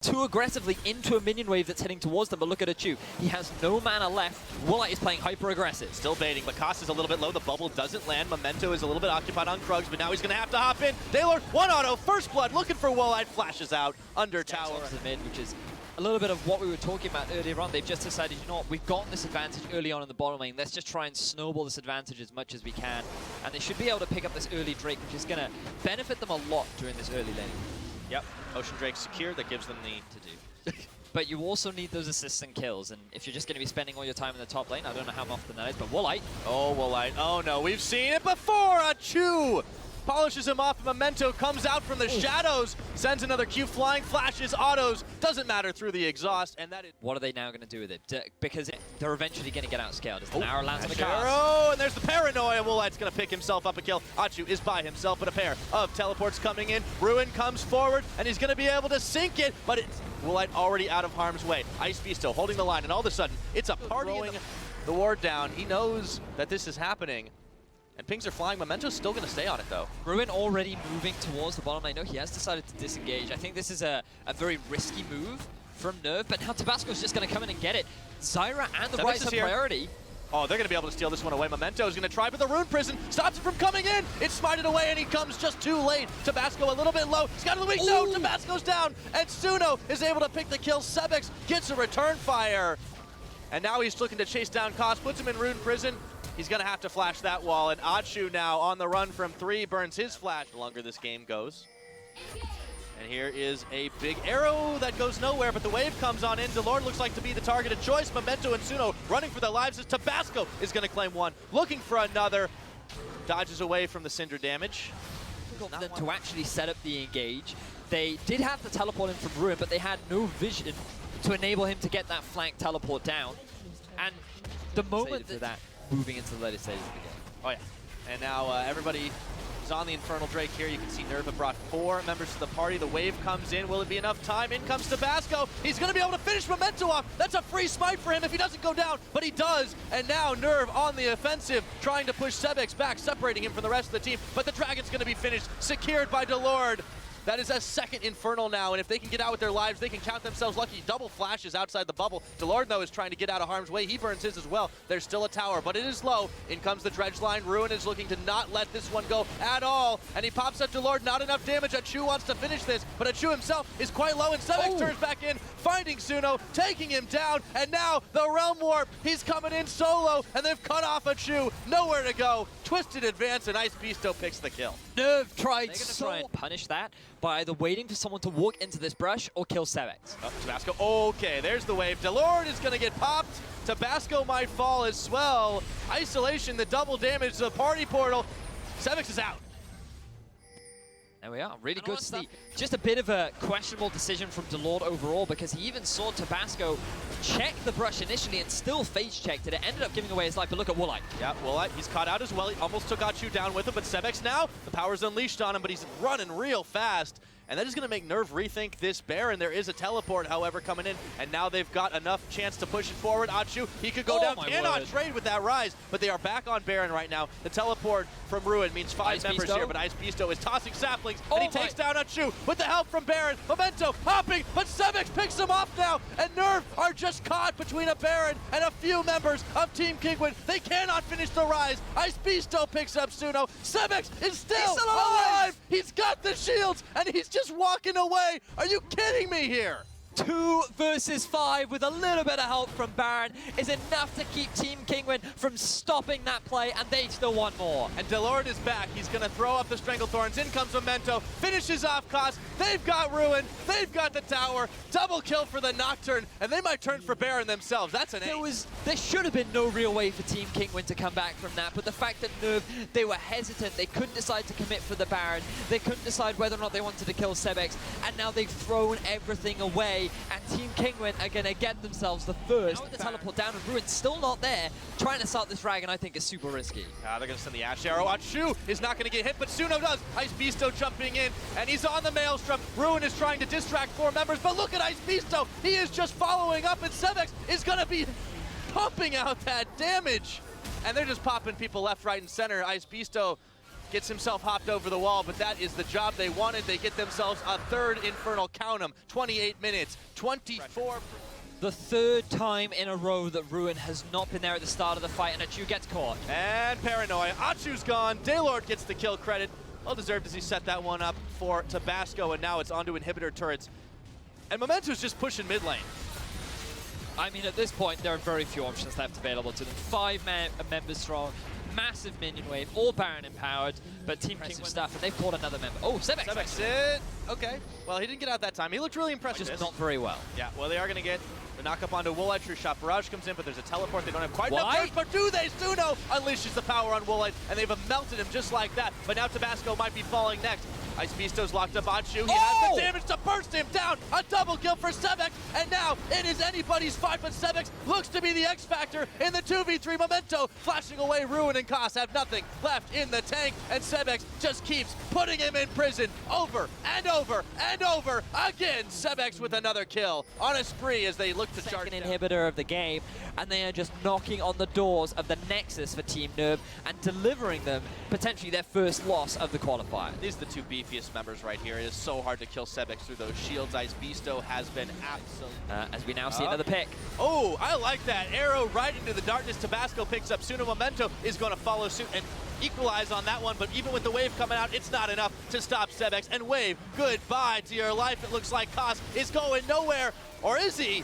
too aggressively into a minion wave that's heading towards them, but look at Achu. He has no mana left. Woolite is playing hyper-aggressive. Still baiting, but cost is a little bit low. The bubble doesn't land. Memento is a little bit occupied on Krugs, but now he's going to have to hop in. Daylord, one auto, first blood, looking for Woolite, flashes out under tower. To the mid, which is a little bit of what we were talking about earlier on. They've just decided, you know what, we've gotten this advantage early on in the bottom lane. Let's just try and snowball this advantage as much as we can. And they should be able to pick up this early Drake, which is going to benefit them a lot during this early lane. Yep, Ocean Drake secure, that gives them the to do. But you also need those assists and kills, and if you're just going to be spending all your time in the top lane, I don't know how often that is, but Woolite. Oh, Woolite. Oh, no. We've seen it before. Achu polishes him off. Memento comes out from the shadows, sends another Q flying, flashes, autos. Doesn't matter through the exhaust, and that is... What are they now going to do with it? Because they're eventually going to get outscaled. As the arrow lands on the cast. Arrow, and there's the paranoia. Woolite's going to pick himself up a kill. Achu is by himself, but a pair of teleports coming in. Ruin comes forward, and he's going to be able to sink it, but it's Woolite already out of harm's way. Ice Beast still holding the line, and all of a sudden, it's a party throwing the ward down. He knows that this is happening. And pings are flying. Memento's still going to stay on it, though. Ruin already moving towards the bottom lane. No, he has decided to disengage. I think this is a very risky move from Nerv, but now Tabasco's just going to come in and get it. Zyra and the Rise have priority. Oh, they're going to be able to steal this one away. Memento's going to try, but the Rune Prison stops it from coming in. It's smited away, and he comes just too late. Tabasco a little bit low. He's got to the weak. No, Tabasco's down, and Suno is able to pick the kill. Sebex gets a return fire, and now he's looking to chase down Koss, puts him in Rune Prison. He's going to have to flash that wall, and Achu now on the run from 3 burns his flash. The longer this game goes. And here is a big arrow that goes nowhere, but the wave comes on in. Daylord looks like to be the targeted choice. Memento and Suno running for their lives as Tabasco is going to claim one. Looking for another. Dodges away from the Cinder damage. Them to actually set up the engage. They did have to teleport in from Ruin, but they had no vision to enable him to get that flank teleport down. And the moment that moving into the later stages of the game. Oh yeah. And now everybody is on the Infernal Drake here. You can see Nerv brought 4 members to the party. The wave comes in. Will it be enough time? In comes Tabasco. He's going to be able to finish Memento off. That's a free smite for him if he doesn't go down, but he does. And now Nerv on the offensive, trying to push Sebex back, separating him from the rest of the team. But the Dragon's going to be finished, secured by Daylord. That is a second Infernal now, and if they can get out with their lives, they can count themselves lucky. Double flashes outside the bubble. Daylord, though, is trying to get out of harm's way. He burns his as well. There's still a tower, but it is low. In comes the dredge line. Ruin is looking to not let this one go at all, and he pops up Daylord. Not enough damage. Achu wants to finish this, but Achu himself is quite low, and Sebex turns back in, finding Suno, taking him down, and now the Realm Warp. He's coming in solo, and they've cut off Achu. Nowhere to go. Twisted advance, and Ice Beasto picks the kill. Nerv tried to try and punish that by either waiting for someone to walk into this brush or kill Sebex. Oh, Tabasco, okay, there's the wave. Daylord is going to get popped. Tabasco might fall as well. Isolation, the double damage to the party portal. Sebex is out. There we are, really good stuff. Just a bit of a questionable decision from Daylord overall, because he even saw Tabasco check the brush initially and still phase checked it. It ended up giving away his life, but look at Woolite. Yeah, Woolite, he's caught out as well. He almost took Achu down with him, but Sebex now, the power's unleashed on him, but he's running real fast. And that is going to make Nerv rethink this Baron. There is a teleport, however, coming in, and now they've got enough chance to push it forward. Achu, he could go down, cannot trade with that rise, but they are back on Baron right now. The teleport from Ruin means 5 members here, but Ice Beasto is tossing saplings, and he takes down Achu with the help from Baron. Memento hopping, but Sebex picks him off now, and Nerv are just caught between a Baron and a few members of Team Kinguin. They cannot finish the rise. Ice Beasto picks up Suno. Sebex is still alive. He's got the shields, and he's just walking away. Are you kidding me here? 2 versus 5 with a little bit of help from Baron is enough to keep Team Kinguin from stopping that play, and they still want more. And Daylord is back. He's going to throw up the Stranglethorns. In comes Memento, finishes off Koss. They've got Ruin, they've got the tower. Double kill for the Nocturne, and they might turn for Baron themselves. That's an ace. There should have been no real way for Team Kinguin to come back from that, but the fact that Nerv, they were hesitant. They couldn't decide to commit for the Baron. They couldn't decide whether or not they wanted to kill Sebex, and now they've thrown everything away, and Team Kinguin are going to get themselves the first. Now with the teleport down, and Ruin's still not there. Trying to start this dragon, I think, is super risky. They're going to send the Ash Arrow. Achu is not going to get hit, but Suno does. Ice Beasto jumping in, and he's on the Maelstrom. Ruin is trying to distract 4 members, but look at Ice Beasto. He is just following up, and Sebex is going to be pumping out that damage. And they're just popping people left, right, and center. Ice Beasto gets himself hopped over the wall, but that is the job they wanted. They get themselves a third Infernal, count 'em, 28 minutes, 24. The third time in a row that Ruin has not been there at the start of the fight, and Achu gets caught. And Paranoia, Achu's gone, Daylord gets the kill credit. Well deserved as he set that one up for Tabasco, and now it's onto inhibitor turrets. And Momento's just pushing mid lane. I mean, at this point, there are very few options left available to them. 5 members strong, massive minion wave, all Baron empowered, but Team Kinguin stuff, and they've caught another member. Oh, Sebex! Sebex, okay. Well, he didn't get out that time. He looked really impressive. Just not very well. Yeah, well, they are going to get the knock up onto Woolite. True shot barrage comes in, but there's a teleport. They don't have quite enough burst, but do they? Suno unleashes the power on Woolite, and they've melted him just like that. But now Tabasco might be falling next. Ice Beasto's locked up Achu. He has the damage to burst him down. A double kill for Sebex, and now it is anybody's fight, but Sebex looks to be the X factor in the 2v3. Memento flashing away. Ruin and Koss have nothing left in the tank, and Sebex just keeps putting him in prison over and over and over again. Sebex with another kill on a spree as they look to charge Second inhibitor of the game, and they are just knocking on the doors of the Nexus for Team Nerv and delivering them potentially their first loss of the qualifier. These are the two beefiest members right here. It is so hard to kill Sebex through those shields. Ice Beasto has been absolute. As we now see another pick. Oh, I like that. Arrow right into the darkness. Tabasco picks up. Suno Memento is going to follow suit and equalize on that one, but even with the wave coming out, it's not enough to stop Sebex. And wave, goodbye to your life. It looks like Koss is going nowhere, or is he?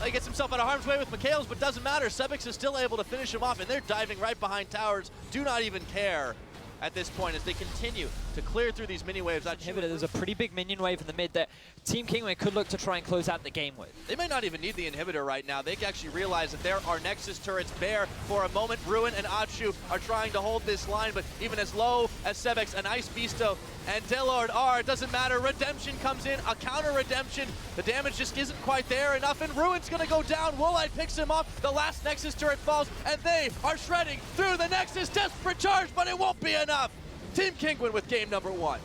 He gets himself out of harm's way with Mikhails, but doesn't matter. Sebex is still able to finish him off, and they're diving right behind towers. Do not even care at this point as they continue to clear through these mini waves. There's a pretty big minion wave in the mid that Team Kinguin could look to try and close out the game with. They may not even need the inhibitor right now. They actually realize that there are Nexus turrets bare for a moment. Ruin and Achu are trying to hold this line, but even as low as Sebex and Ice Beasto and Daylord are, it doesn't matter. Redemption comes in, a counter redemption. The damage just isn't quite there enough, and Ruin's gonna go down. Woolite picks him up. The last Nexus turret falls, and they are shredding through the Nexus. Desperate charge, but it won't be enough. Team Kinguin with game number 1.